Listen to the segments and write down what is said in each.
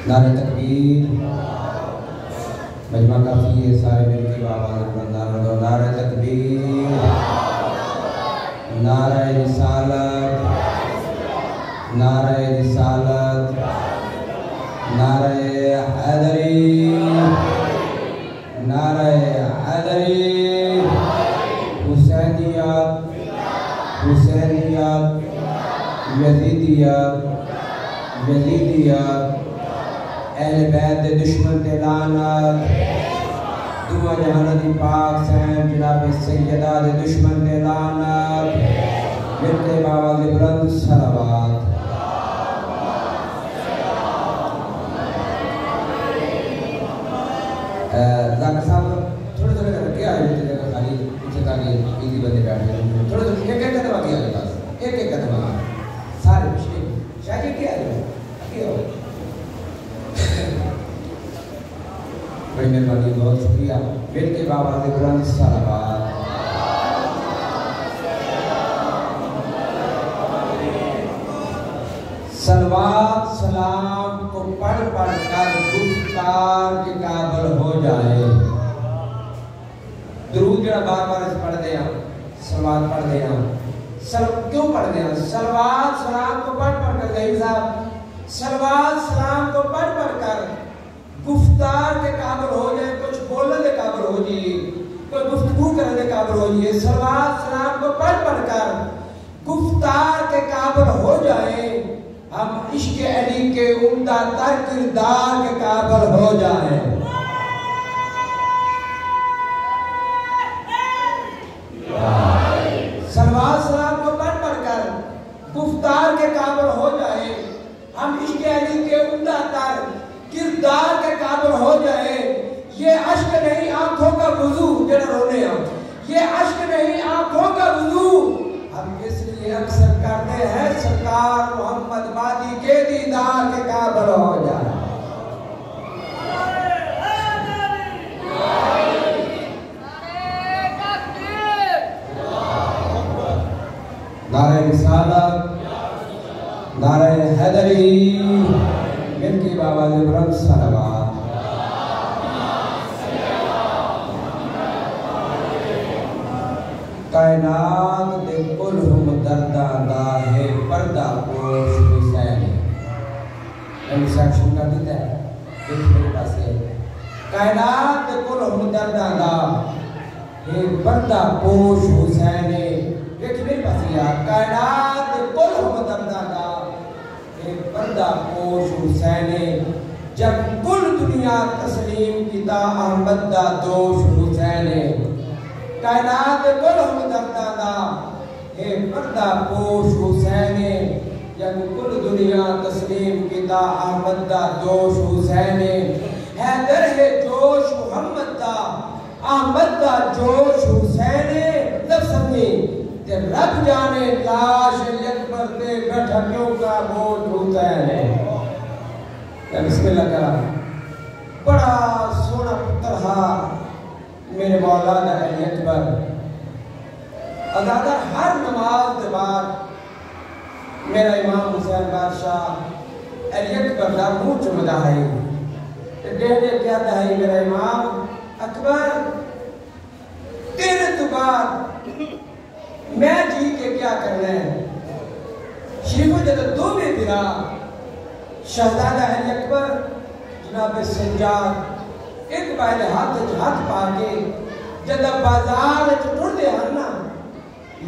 نعرہ تکبیر مجمع کافی ہے سارے مل کے آواز بلند دو نعرہ تکبیر نعرہ رسالت نعرہ رسالت نعرہ حیدری نعرہ حیدری حسینیت حسینیت یزیدیت یزیدیت اہل بیت دے دشمن تے لعنت دعا جہان دی پاک سین جناب سیدہ دے دشمن تے لعنت ملتے باواز بلند صلوات زاکر صاحب تھوڑے تھوڑے کر کے آئے ہوئے تھے خالی پیچھے تاکہ ایزی بندے بیٹھ گئے تھوڑے تھوڑے ایک ایک قدم آگے آگے پاس ایک ایک قدم آگے سارے پچھلے شاید یہ کیا ہے کیا ہو بڑی مہربانی بہت شکریہ مل کے باواز بلند صلوات صلوات سلام کو پڑھ پڑھ کر گفتار کے قابل ہو جائے درود جڑا بار بار اس پڑھ دیا صلوات پڑھ دیا کیوں پڑھ دیا صلوات سلام کو پڑھ پڑھ کر گئی صاحب صلوات سلام کو پڑھ پڑھ کر گفتار کے قابل ہو جائے کچھ بولنے کے قابل ہو جائے کوئی گفتگو کرنے کے قابل ہو جائے صلوات سلام کو پڑھ پڑھ کر گفتار کے قابل ہو جائے ہم عشق علی کے عمدہ تر کردار کے قابل ہو جائیں صلوات سلام کو پڑھ پڑھ کر گفتار کے قابل ہو جائیں ہم عشق علی کے عمدہ تر کردار کے قابل ہو جائیں یہ عشق نہیں آنکھوں کا وضو جنہوں رونے ہم یہ عشق نہیں آنکھوں کا وضو ہم اس لیے اکثر کرتے ہیں سرکار محمد بادی کے دیدار کے قابل ہو جائے نعرہ رسالت نعرہ حیدری مل کی باواز بلند صلوات کائنات دے کل ہم دردہ داہے پردہ پوش حسین ہم سیکشن کر دیتا ہے دیکھ میرے پاس ہے کائنات دے کل ہم دردہ داہے پردہ پوش حسین دیکھ میرے پاس ہے کائنات دے کل ہم دردہ داہے پردہ پوش حسین جب کل دنیا تسلیم کی تا احمد دا دوش حسین کائنات کل ہم دردادا اے پردہ پوش حسین جب کل دنیا تسلیم کتا احمد دا دوش حسین حیدر ہے جوش محمد دا احمد دا جوش حسین لفظ سمجھیں کہ رب جانے لاش یکبر دے گھٹھنوں کا بوجھ حسین ہے بسم اللہ کرا بڑا سونا پتر ہاں میرے مولانا علی اکبر اداگر ہر نماز دے بعد میرا امام حسین بادشاہ علی اکبر دا منہ چمدا ہے ڈیڑھ کہتا ہے میرا امام اکبر تیرے تو بعد میں جی کے کیا کرنا ہے شریف جدہ دو میں برا شہزادہ علی اکبر جناب سجاد ایک پہلے ہاتھ پا کے جدہ بازار چھوڑ دے ہرنا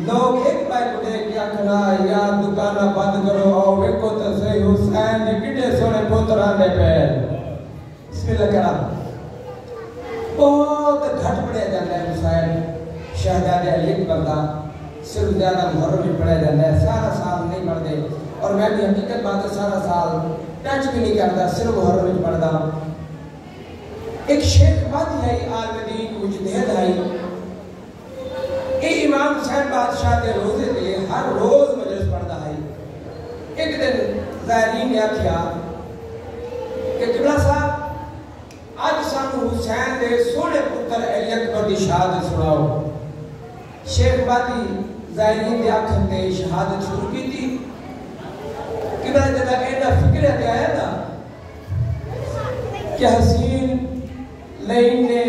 لوگ ایک پہلے کھڑے کیا کھنا یا دکانہ بند کرو اور ویکو تسے حسین جی کٹے سونے پوترانے پہل بسم اللہ کرام بہت گھٹ پڑے جاندہ ہے حسین شہزادہ علی اکبر دا صرف زیادہ محرم ہی پڑے جاندہ ہے سارا سال نہیں پڑھ دے اور میں بھی حقیقت بات ہے سارا سال ٹچ بھی نہیں کرتا صرف محرم ہی پڑھ دا ایک شیخ مادی ہے عالم دین مجدہد ہے یہ امام حسین بادشاہ دے روزے دے ہر روز مجلس پڑھتا ہے ایک دن زائرین نے کیا کہ قبلہ صاحب آج سانو حسین دے سونے پتر علی اکبر دی شہادت سناؤ شیخ مادی زائرین دے آنکھن دے شہادت شروع کی تھی قبلہ جدہ اینا فکر ہے آیا تھا کہ حسین لین نے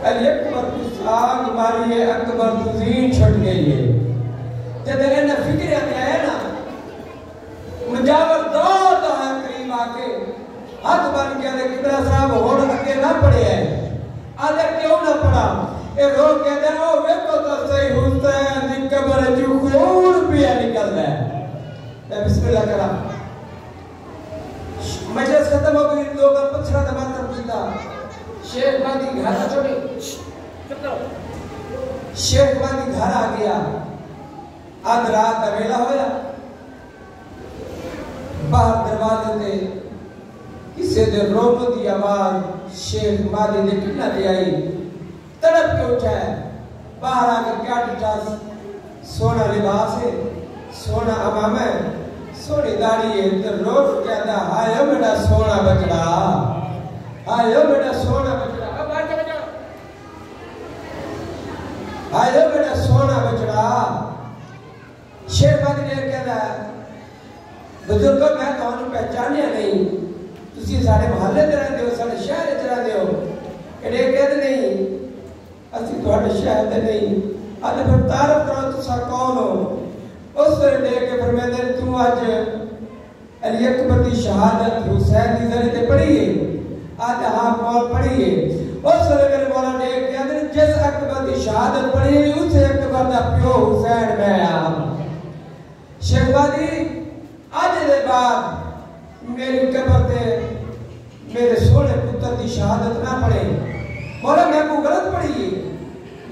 علی اکبر کو ساگ ماری ہے، اکبر تزین چھٹ گئی ہے. جب انہیں فکر آتے آئے نا مجاور دو ہے قریب آکے ہاتھ بن کے آدھے قبلہ صاحب ہوڑ اگے نہ پڑے ہیں. آدھے کیوں نہ پڑا؟ اے روک کہتے ہیں او ویکو تو صحیح حسین دی قبر جو خون پیا نکل رہا ہے. میں بسم اللہ کرا مجلس ختم ہو گئی، لوگ پچھڑا دبا کر پیتا. شیخ مہدی گھر چھوڑی، شیخ مہدی گھر آ گیا. آدھ رات کا ویلا ہویا، باہر دروازے تے کسی دے روپ دی آواز شیخ مہدی نے کتنا دے آئی. تڑپ کے اٹھا ہے، باہر آ کر کیا ڈٹا؟ سونا لباس ہے، سونا امام ہے، سونی داڑھی ہے. تو روپ کہتا ہائے میرا سونا بچڑا، ہائے میرا سونا بچڑا، ہائے میرا سونا بچڑا. شیخ مہدی نے کہتا ہے بزرگوں میں تو انہوں پہچانیا نہیں، تسی سارے محلے دے رہے ہو، سارے شہر دے رہے ہو. انہیں کہتے نہیں اسی توڑے شہر دے نہیں. آدھے پھر تعارف کرو تسا کون ہو؟ اس طرح دے کے فرمیدے تو آج علی اکبر دی شہادت حسین دی ذریعے پڑھی ہے؟ آدھے ہاں مول پڑھی ہے. اس طرح میرے مولا دے کے آدھے جس اکبر دی شہادت پڑھی ہے اسے اکبر دا پیو حسین میں آم. شیخ مہدی آج دے بعد میری قبر تے میرے سونے پتر دی شہادت نہ پڑھے. مولا میں کو غلط پڑھی ہے،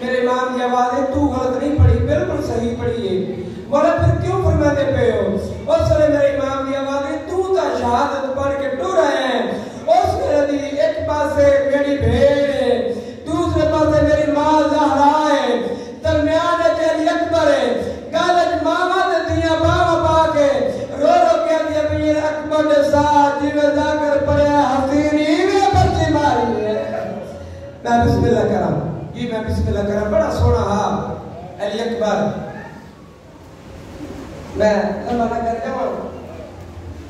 میرے امام کی آواز ہے تو غلط نہیں پڑھی، بالکل صحیح پڑھی ہے. مولا پھر کیوں فرماتے پہ ہو؟ اس طرح میرے امام کی آواز ہے تو تا شہادت پڑھ کے ٹو رہے ہیں. اس طرح دی ایک پاس سے میری بھیڑ ہے، دوسرے پاس سے میری ماں زہرا ہے، درمیان علی اکبر ہے. گالج ماما دے دیا باما پا کے رو رو کہہ دیا پیر اکبر دے ساتھ جیوے جا کر پڑے حسینی میں بچی ماری ہے. میں بسم اللہ کرام، یہ میں بسم اللہ کرام. بڑا سونا ہاں علی اکبر. میں اللہ نہ کر جاؤں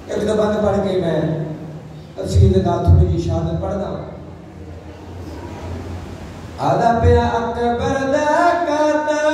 ایک دو بات پڑھ کے میں تفصیل دے نال تھوڑی جی شہادت پڑھ دا. آدھا پہ اکبر دا قاتل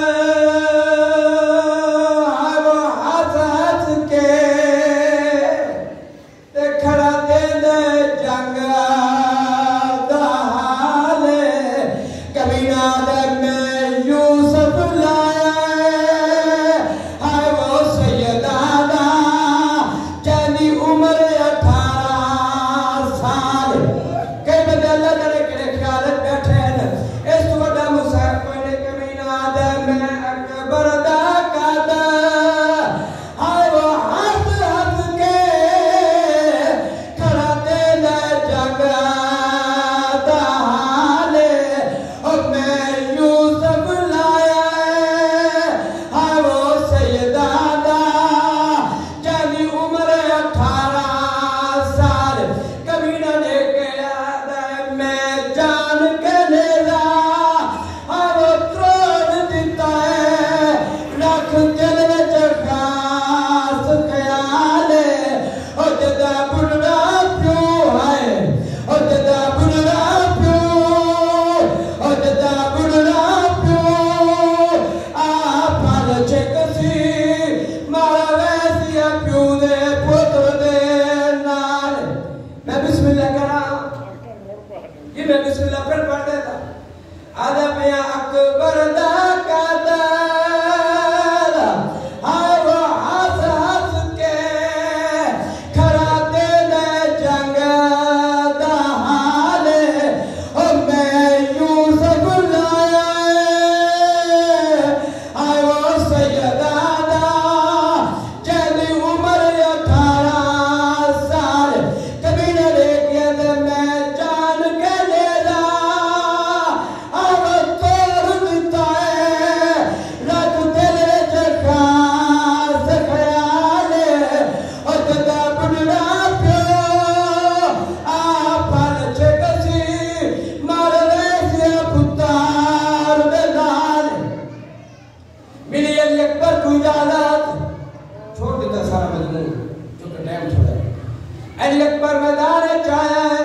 علی اکبر میدان چاہیا ہے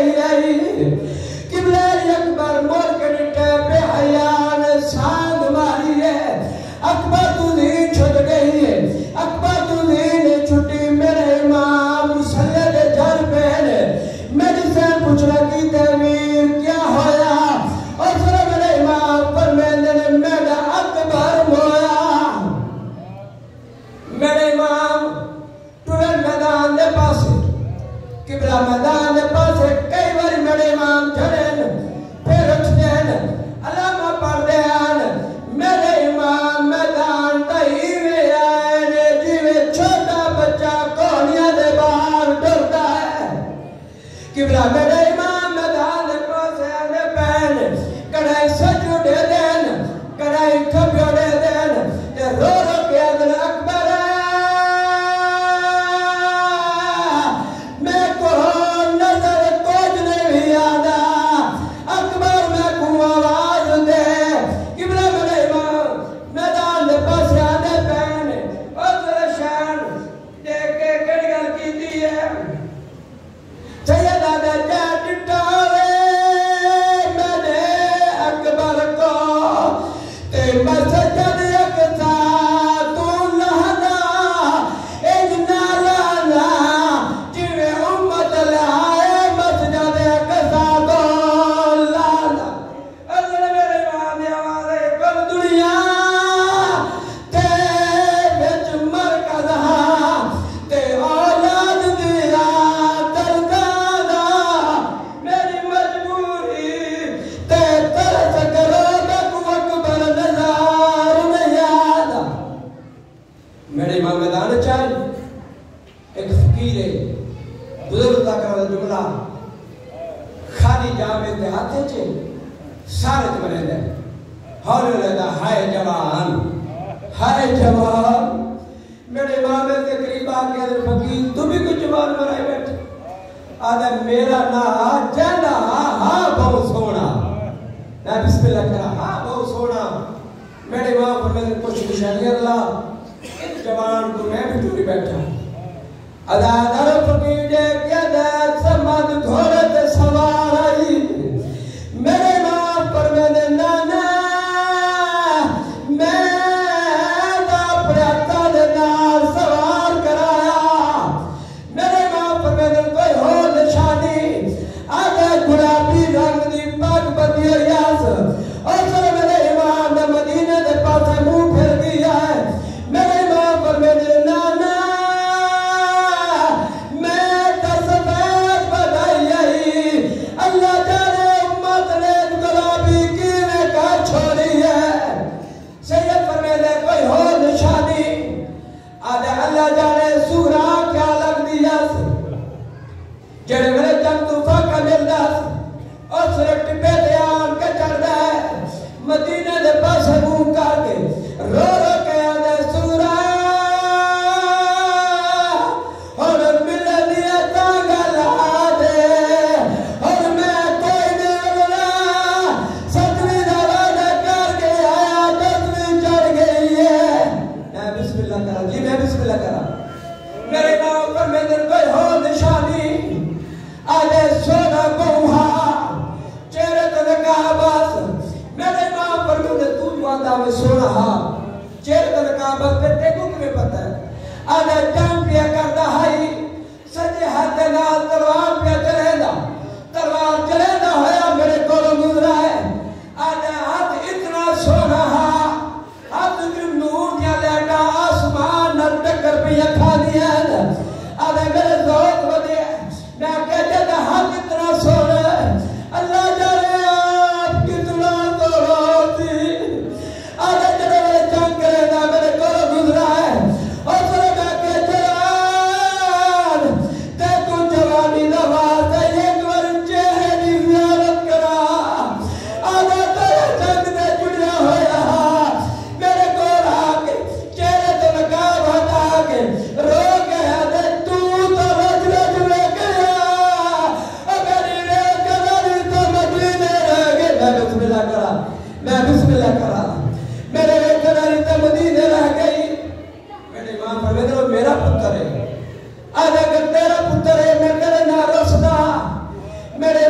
گئی آئی قبلہ اکبر مور کے نٹے بے حیان سانگ ماری ہے اکبر تو دین چھٹ گئی ہے اکبر تو دین چھٹی میرے امام مسلح دے جھر پہنے میری سے پوچھ لگی تعمیر کیا ہویا اور سر میرے امام پر میں نے میرا اکبر مویا میرے امام ٹورن میدان دے پاسے قبلہ میدان دے پاسے کئی باری میرے امام جھڑیں پھر اٹھ دیں علامہ پڑھ دیں میرے امام میدان تہیوے آئے جیوے چھوٹا بچہ کونیاں دے باہر ڈرتا ہے قبلہ میرے امام میدان دے پاسے آنے پہن کڑھائی سجو دے دیں کڑھائی کھپیو دے دیں تے رو رو کے ادن اکبر میرا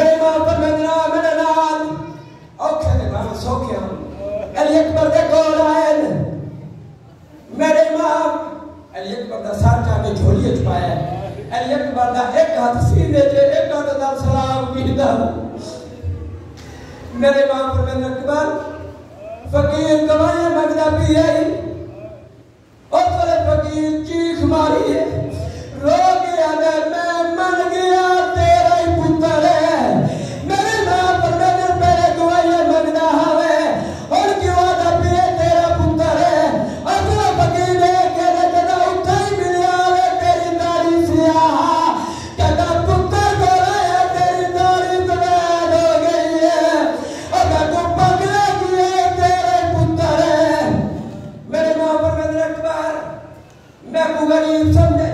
میرے ماں پر مندرہ میرے نال اوکھے دے بھائی سوکھے ہوں علی اکبر دے کول آئے میرے ماں علی اکبر دا سار چاہے جھولیے چھپایا علی اکبر دا ایک ہاتھ سینے جے ایک ہاتھ دا سلام کیتا میرے ماں پر مندرہ اکبر فقیر دوائیں مگدہ بھی آئی اور تلے فقیر چیخ ماری ہے رو گیا میں من گیا تیرا ہی پتر ہے میرے ماں پر نظر پہلے دوائیں مگدہ ہوئے اور کیوں آدھا بھی تیرا پتر ہے اور تلے فقیر نے کہنے جدہ اٹھائی ملیا ہے تیری داری سیاہا کہتا پتر کو رہے تیری داری سوید ہو گئی ہے اور کہتا پکڑے کیے تیرے پتر ہے میرے ماں پر نظر اکبر میں کو غریب سمجھے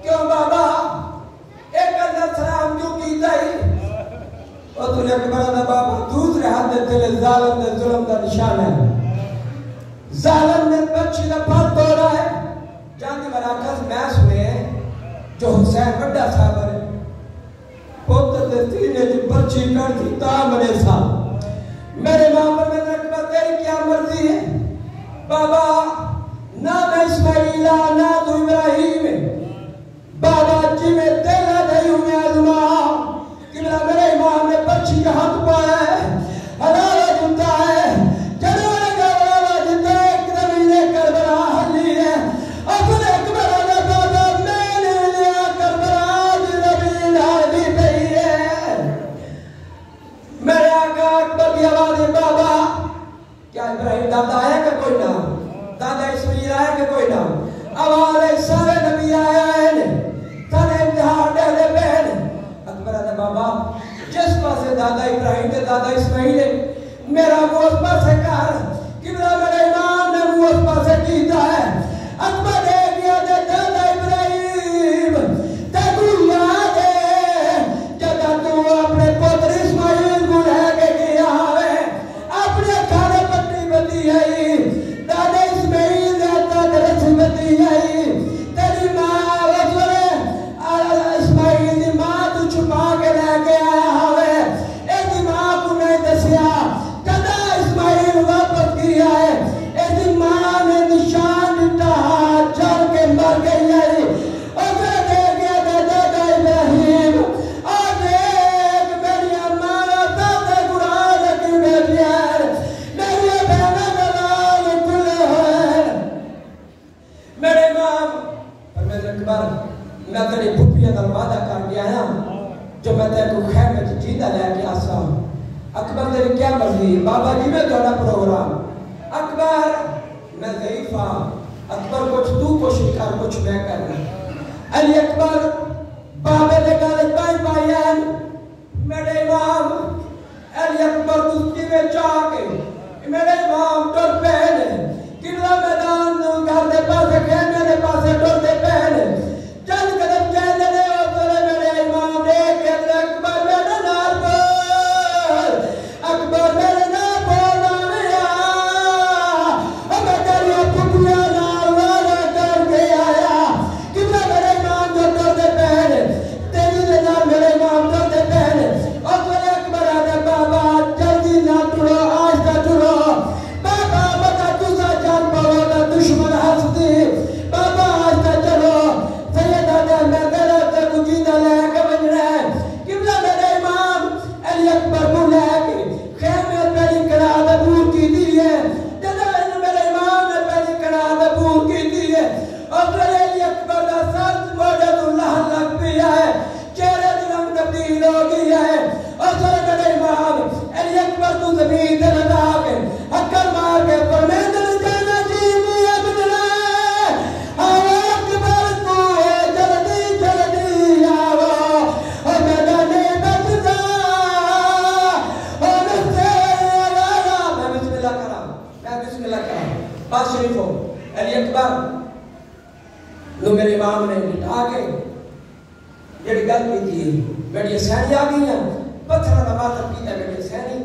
کیوں بابا ایک اندر سلام کیوں کیتا ہی اور تُجھے اکبر آدھا بابا دوسرے ہاتھ دے تیرے ظالم دے ظلم دا نشان ہے ظالم نے بچی دا پھر توڑا ہے جاندی مراکز میں سنے جو حسین بڑا صاحب ہے پوتر دے سینے جو بچی کر دی تامنے سا میرے ماں پر میں اکبر تیری کیا مرضی ہے بابا نام اسماعیلہ نام ابراہیم بابا جی میں تیرا نہیں ہوں میں آزما قبلہ میرے امام نے بچی کا حق پایا ہے حلالہ جنتا ہے جنوانے کا حلالہ جنتا ہے ایک زمین کربلا حلی ہے اپنے اکبر آنے بابا میں نے لیا کربلا دی زمین حلی پہی ہے میرے آقا اکبر کی آواز بابا کیا ابراہیم دادا آیا کہ کوئی نام دادا اسماعیل آیا کہ کوئی نام آواز سارے نبی آیا ہے تانے امتحان دے دے بہن اکبر آدھا بابا جس پاسے دادا ابراہیم دے دادا اسماعیل میرا وہ اس پاسے کار قبلہ میرے امام نے وہ اس پاسے کیتا ہے اکبر دے گیا دے دادا ابراہیم تے تو یاد ہے جدہ تو اپنے پتر اسماعیل کو لے کے گیا ہے اپنے کھانے پٹی بدی ہے دادا اسماعیل دیتا درس بدی ہے تیری ماں وزرے اسماعیل دی ماں تو چھپا کے لے کے آیا ہوئے ایک ماں کو نہیں دسیا کدا اسماعیل واپس کیا ہے ایک ماں نے نشان دیتا چل کے مر گئی ہے اور میں دے گیا دادا ابراہیم اور دیکھ میری اماں دادا قرآن کی بیٹی ہے میری بہنہ دلال کل ہے میرے امام اور میں اکبر میں تیری پھپیاں در وعدہ کر گیا ہے جو میں تیرے کو خیر میں جیدہ لے کے آسا اکبر تیری کیا مرضی ہے بابا جی میں توڑا پروگرام اکبر میں ضعیفہ اکبر کچھ تو کوشش کر کچھ میں کرنا علی اکبر بابے دے گالج بائی بائیان میرے امام علی اکبر دستی میں چاہ کے میرے امام ٹر پہنے قبلہ میدان گھر دے پاسے خیمے دے پاسے ٹر دے پہنے چند قدم چہنے دے اور تلے میرے امام دیکھ کے اکبر میرے نال بول اکبر میرے نال بول آمیا اور میں تیری پھپیاں نال والا کر کے آیا قبلہ میرے امام جو ٹر دے پہنے تیری دے نال میرے امام ٹر دے پہنے اور تلے اکبر آدھے بابا جلدی نہ ٹرو آج کا ٹرو بابا بتا تُسا جان پاو دا دشمن ہستی بابا آج کا چلو سیدہ دے میں تیرے تے کو جیدہ لے کے بن رہے قبلہ میرے امام علی اکبر کو لے کے خیمے پہلی کڑا دبور کی دیئے جدہ میرے امام نے پہلی کڑا دبور کی دیئے اور پھر علی اکبر دا سرد موجد اللہ لگ پیا ہے چہرے دنم تبدیل ہو گیا ہے اور پھر میرے امام علی اکبر تو زمین دے لگا کے حکر مار کے پر میں دل جانا جیمی ابدلا آوہ اکبر تو جلدی جلدی آوہ اور میدانے بچتا اور اس سے آوالا میں بسم اللہ کرام بات شریف ہو علی اکبر نو میرے امام نے لٹا کے یہ گل کی تھی میری سینی آ گئی ہیں پتھر نماتر پیتا میری سینی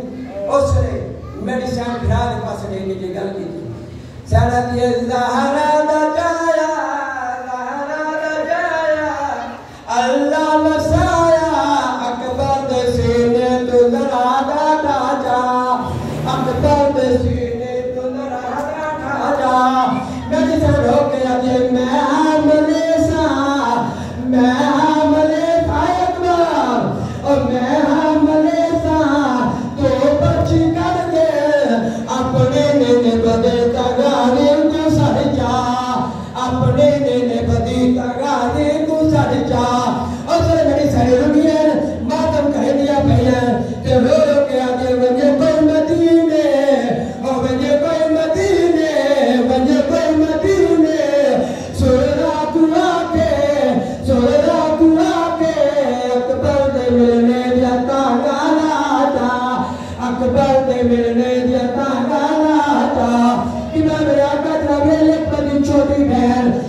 اس نے میری سین بھرا دے پاس نے یہ گل کی تھی سینت یہ زہرہ دا جایا اللہ مسایا اکبر دے سے حسین